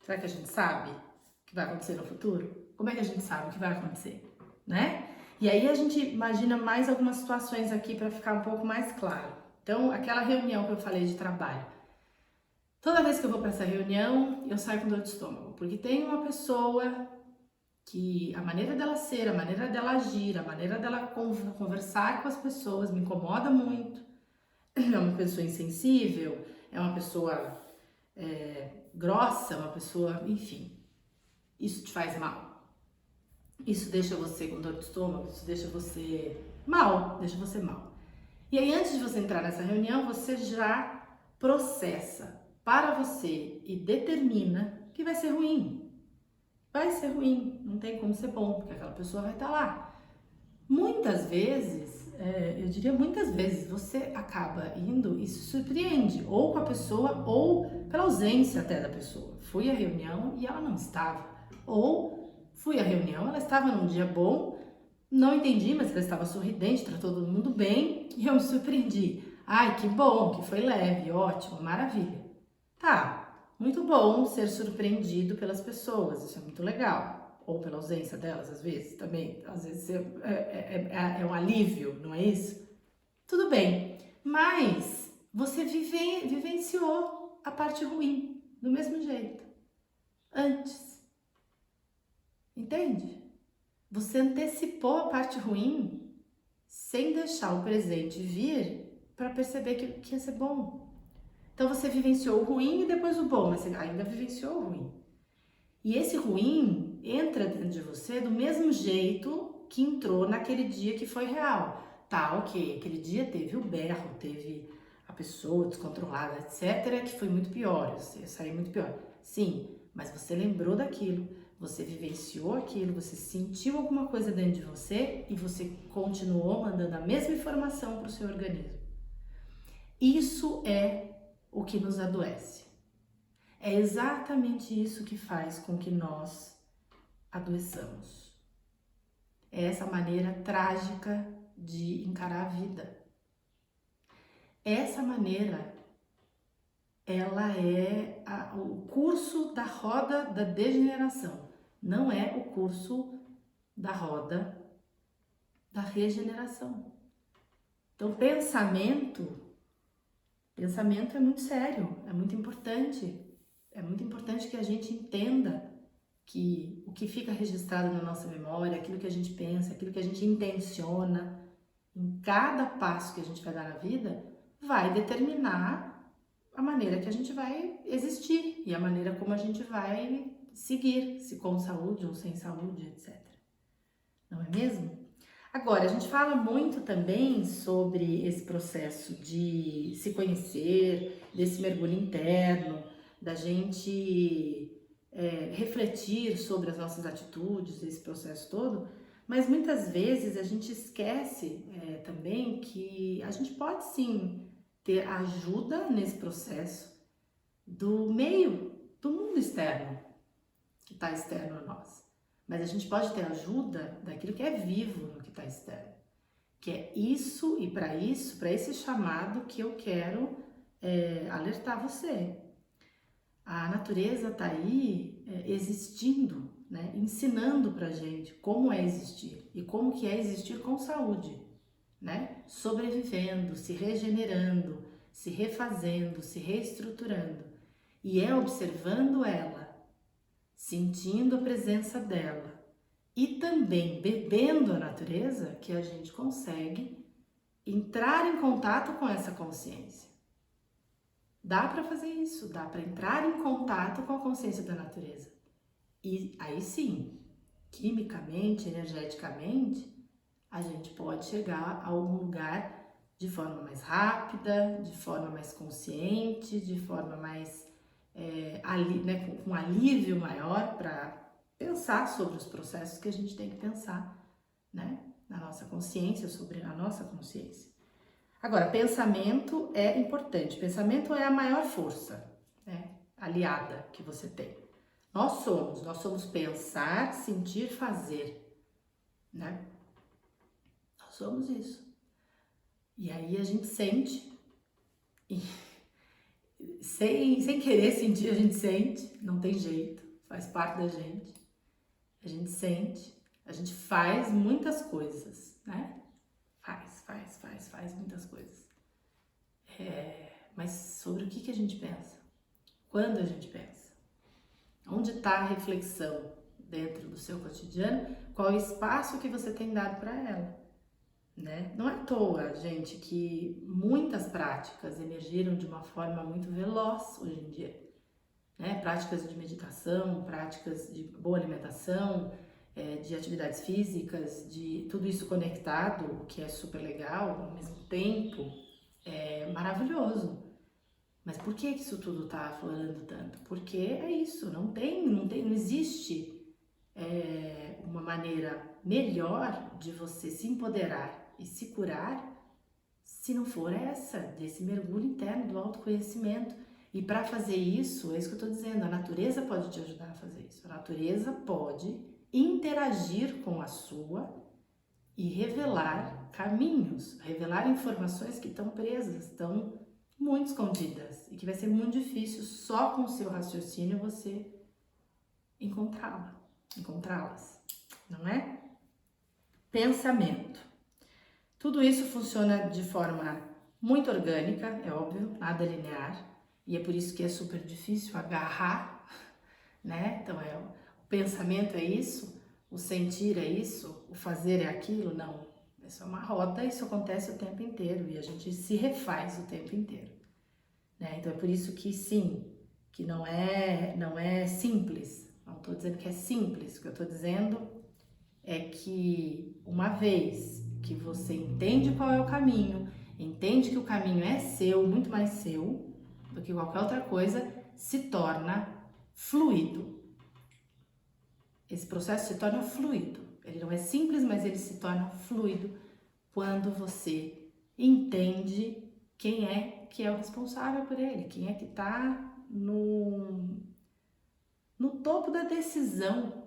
Será que a gente sabe o que vai acontecer no futuro? Como é que a gente sabe o que vai acontecer, né? E aí a gente imagina mais algumas situações aqui para ficar um pouco mais claro. Então, aquela reunião que eu falei de trabalho. Toda vez que eu vou para essa reunião, eu saio com dor de estômago, porque tem uma pessoa que a maneira dela ser, a maneira dela agir, a maneira dela conversar com as pessoas me incomoda muito. É uma pessoa insensível, é uma pessoa grossa, uma pessoa, enfim. Isso te faz mal. Isso deixa você com dor de estômago, isso deixa você mal, deixa você mal. E aí, antes de você entrar nessa reunião, você já processa para você e determina que vai ser ruim. Vai ser ruim, não tem como ser bom, porque aquela pessoa vai estar lá. Muitas vezes, eu diria muitas vezes, você acaba indo e se surpreende, ou com a pessoa, ou pela ausência até da pessoa. Fui à reunião e ela não estava. Ou fui à reunião, ela estava num dia bom, não entendi, mas ela estava sorridente, tratou todo mundo bem e eu me surpreendi. Ai, que bom, que foi leve, ótimo, maravilha. Tá, muito bom ser surpreendido pelas pessoas, isso é muito legal. Ou pela ausência delas, às vezes, também. Às vezes é um alívio, não é isso? Tudo bem, mas você vivenciou a parte ruim, do mesmo jeito, antes. Entende? Você antecipou a parte ruim sem deixar o presente vir para perceber que ia ser bom. Então você vivenciou o ruim e depois o bom, mas você ainda vivenciou o ruim. E esse ruim entra dentro de você do mesmo jeito que entrou naquele dia que foi real. Tá, ok, aquele dia teve o berro, teve a pessoa descontrolada, etc., que foi muito pior, você saiu muito pior. Sim, mas você lembrou daquilo, você vivenciou aquilo, você sentiu alguma coisa dentro de você e você continuou mandando a mesma informação para o seu organismo. Isso é o que nos adoece. É exatamente isso que faz com que nós adoeçamos. É essa maneira trágica de encarar a vida. Essa maneira, ela é o curso da roda da degeneração, não é o curso da roda da regeneração. Então, pensamento é muito sério, é muito importante. É muito importante que a gente entenda que o que fica registrado na nossa memória, aquilo que a gente pensa, aquilo que a gente intenciona, em cada passo que a gente vai dar na vida, vai determinar a maneira que a gente vai existir e a maneira como a gente vai seguir, se com saúde ou sem saúde, etc. Não é mesmo? Agora, a gente fala muito também sobre esse processo de se conhecer, desse mergulho interno, da gente refletir sobre as nossas atitudes, esse processo todo, mas muitas vezes a gente esquece também que a gente pode sim ter ajuda nesse processo do meio, do mundo externo, que está externo a nós. Mas a gente pode ter ajuda daquilo que é vivo no que está externo. Que é isso e para esse chamado que eu quero alertar você. A natureza está aí existindo, né? Ensinando pra gente como é existir e como que é existir com saúde, né? Sobrevivendo, se regenerando, se refazendo, se reestruturando. E é observando ela, sentindo a presença dela e também bebendo a natureza que a gente consegue entrar em contato com essa consciência. Dá para fazer isso, dá para entrar em contato com a consciência da natureza. E aí sim, quimicamente, energeticamente, a gente pode chegar a algum lugar de forma mais rápida, de forma mais consciente, de forma mais com um alívio maior para pensar sobre os processos que a gente tem que pensar, né, na nossa consciência, sobre a nossa consciência. Agora, pensamento é importante. Pensamento é a maior força, né, aliada que você tem. Nós somos pensar, sentir, fazer, né? Nós somos isso. E aí a gente sente, e sem querer sentir, a gente sente, não tem jeito, faz parte da gente. A gente sente, a gente faz muitas coisas, né? Faz muitas coisas. Mas sobre o que a gente pensa? Quando a gente pensa? Onde está a reflexão dentro do seu cotidiano? Qual é o espaço que você tem dado para ela? Né? Não é à toa, gente, que muitas práticas emergiram de uma forma muito veloz hoje em dia. Né? Práticas de meditação, práticas de boa alimentação, de atividades físicas, de tudo isso conectado, o que é super legal, ao mesmo tempo é maravilhoso. Mas por que isso tudo está aflorando tanto? Porque é isso, não existe uma maneira melhor de você se empoderar e se curar se não for desse mergulho interno do autoconhecimento. E para fazer isso, é isso que eu estou dizendo, a natureza pode te ajudar a fazer isso. A natureza pode interagir com a sua e revelar caminhos, revelar informações que estão presas, estão muito escondidas e que vai ser muito difícil só com o seu raciocínio você encontrá-las, não é? Pensamento. Tudo isso funciona de forma muito orgânica, é óbvio, nada linear, e é por isso que é super difícil agarrar, né? Então o pensamento é isso, o sentir é isso, o fazer é aquilo, não. Isso é uma roda, isso acontece o tempo inteiro e a gente se refaz o tempo inteiro, né? Então é por isso que sim, que não é simples. Não estou dizendo que é simples, o que eu estou dizendo é que uma vez que você entende qual é o caminho, entende que o caminho é seu, muito mais seu do que qualquer outra coisa, se torna fluido. Esse processo se torna fluido. Ele não é simples, mas ele se torna fluido quando você entende quem é que é o responsável por ele, quem é que está no topo da decisão,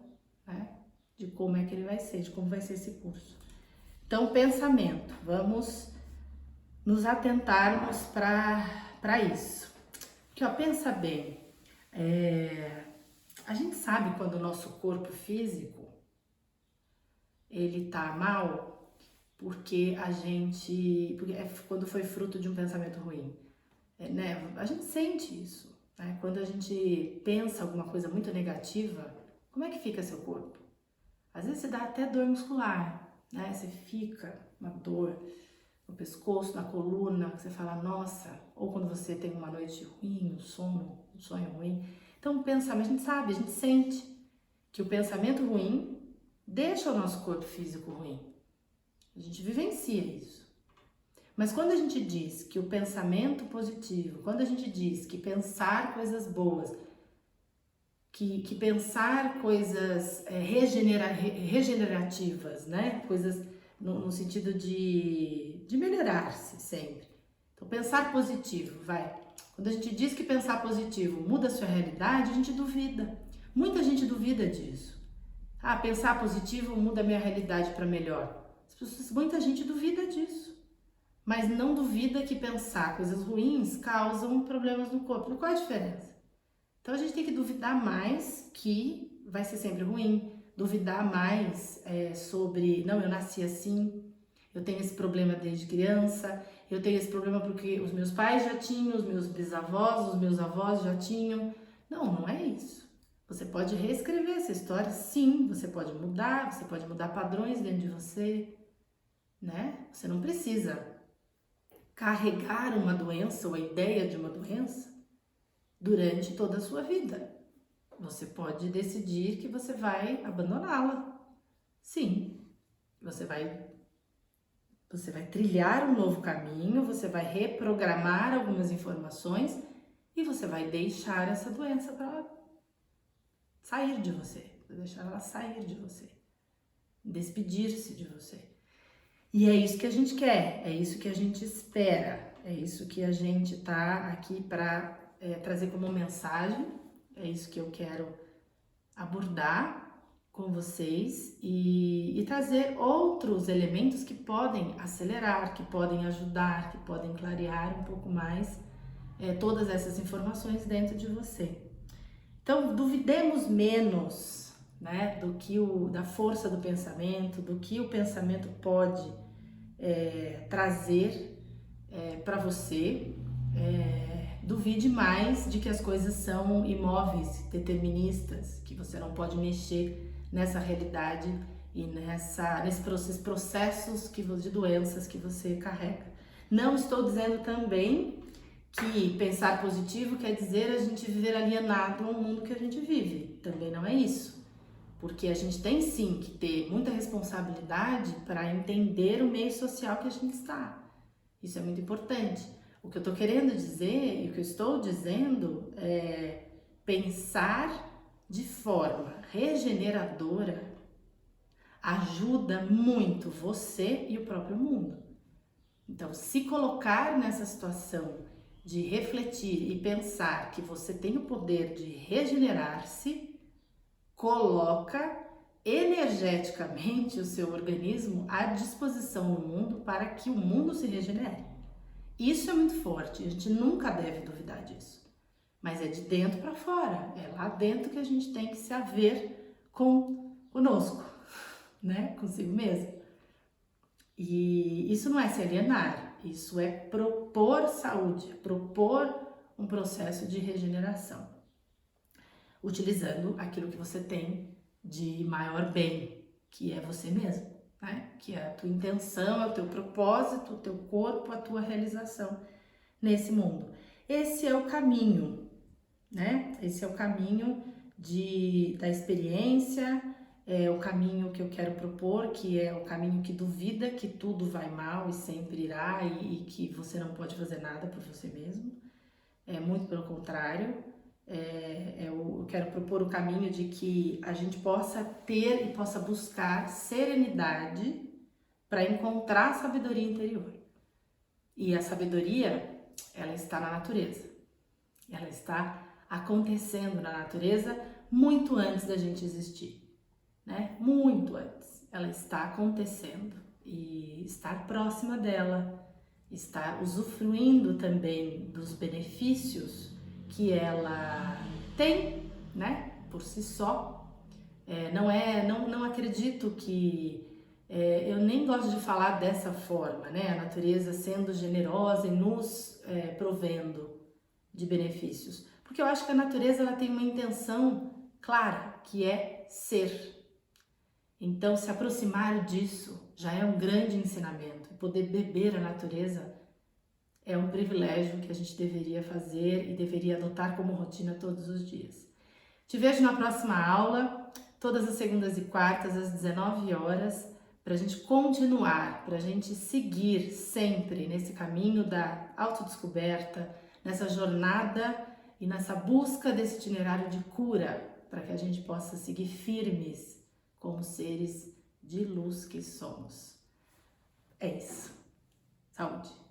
né? De como é que ele vai ser, de como vai ser esse curso. Então, pensamento, vamos nos atentarmos para isso. Porque, ó, pensa bem, a gente sabe quando o nosso corpo físico ele tá mal, porque quando foi fruto de um pensamento ruim, né? A gente sente isso, né? Quando a gente pensa alguma coisa muito negativa, como é que fica seu corpo? Às vezes você dá até dor muscular, né? Você fica uma dor no pescoço, na coluna, você fala, nossa, ou quando você tem uma noite ruim, um sonho ruim. Então, o pensamento, a gente sabe, a gente sente que o pensamento ruim deixa o nosso corpo físico ruim. A gente vivencia isso. Mas quando a gente diz que o pensamento positivo, quando a gente diz que pensar coisas boas, que pensar coisas regenerativas, né? Coisas no sentido de melhorar-se sempre. Então, pensar positivo, vai. Quando a gente diz que pensar positivo muda a sua realidade, a gente duvida. Muita gente duvida disso. Ah, pensar positivo muda a minha realidade para melhor. Muita gente duvida disso. Mas não duvida que pensar coisas ruins causam problemas no corpo. Qual é a diferença? Então a gente tem que duvidar mais que vai ser sempre ruim. Duvidar mais sobre, não, eu nasci assim, eu tenho esse problema desde criança, eu tenho esse problema porque os meus pais já tinham, os meus bisavós, os meus avós já tinham. Não, não é isso. Você pode reescrever essa história, sim, você pode mudar padrões dentro de você, né? Você não precisa carregar uma doença ou a ideia de uma doença durante toda a sua vida. Você pode decidir que você vai abandoná-la. Sim, você vai trilhar um novo caminho, você vai reprogramar algumas informações e você vai deixar essa doença para sair de você, deixar ela sair de você, despedir-se de você. E é isso que a gente quer, é isso que a gente espera, é isso que a gente tá aqui para trazer como mensagem, é isso que eu quero abordar com vocês e trazer outros elementos que podem acelerar, que podem ajudar, que podem clarear um pouco mais todas essas informações dentro de você. Então, duvidemos menos, né, da força do pensamento, do que o pensamento pode trazer para você. Duvide mais de que as coisas são imóveis, deterministas, que você não pode mexer nessa realidade e nesses processos de doenças que você carrega. Não estou dizendo também que pensar positivo quer dizer a gente viver alienado ao mundo que a gente vive. Também não é isso. Porque a gente tem sim que ter muita responsabilidade para entender o meio social que a gente está. Isso é muito importante. O que eu estou querendo dizer e o que eu estou dizendo é pensar de forma regeneradora ajuda muito você e o próprio mundo. Então, se colocar nessa situação de refletir e pensar que você tem o poder de regenerar-se, coloca energeticamente o seu organismo à disposição no mundo para que o mundo se regenere. Isso é muito forte, a gente nunca deve duvidar disso. Mas é de dentro para fora, é lá dentro que a gente tem que se haver conosco, né? Consigo mesmo. E isso não é se alienar, isso é propor saúde, é propor um processo de regeneração, utilizando aquilo que você tem de maior bem, que é você mesmo, né? Que é a tua intenção, é o teu propósito, o teu corpo, a tua realização nesse mundo. Esse é o caminho, né? Esse é o caminho da experiência, é o caminho que eu quero propor, que é o caminho que duvida que tudo vai mal e sempre irá e que você não pode fazer nada por você mesmo. É muito pelo contrário. Eu quero propor o caminho de que a gente possa ter e possa buscar serenidade para encontrar a sabedoria interior. E a sabedoria, ela está na natureza. Ela está acontecendo na natureza muito antes da gente existir, né? Muito antes. Ela está acontecendo e estar próxima dela, estar usufruindo também dos benefícios que ela tem, né? Por si só. Não acredito que eu nem gosto de falar dessa forma, né? A natureza sendo generosa e nos provendo de benefícios, porque eu acho que a natureza ela tem uma intenção clara, que é ser. Então, se aproximar disso já é um grande ensinamento. Poder beber a natureza é um privilégio que a gente deveria fazer e deveria adotar como rotina todos os dias. Te vejo na próxima aula, todas as segundas e quartas, às 19 horas, para a gente continuar, para a gente seguir sempre nesse caminho da autodescoberta, nessa jornada e nessa busca desse itinerário de cura, para que a gente possa seguir firmes como seres de luz que somos. É isso. Saúde!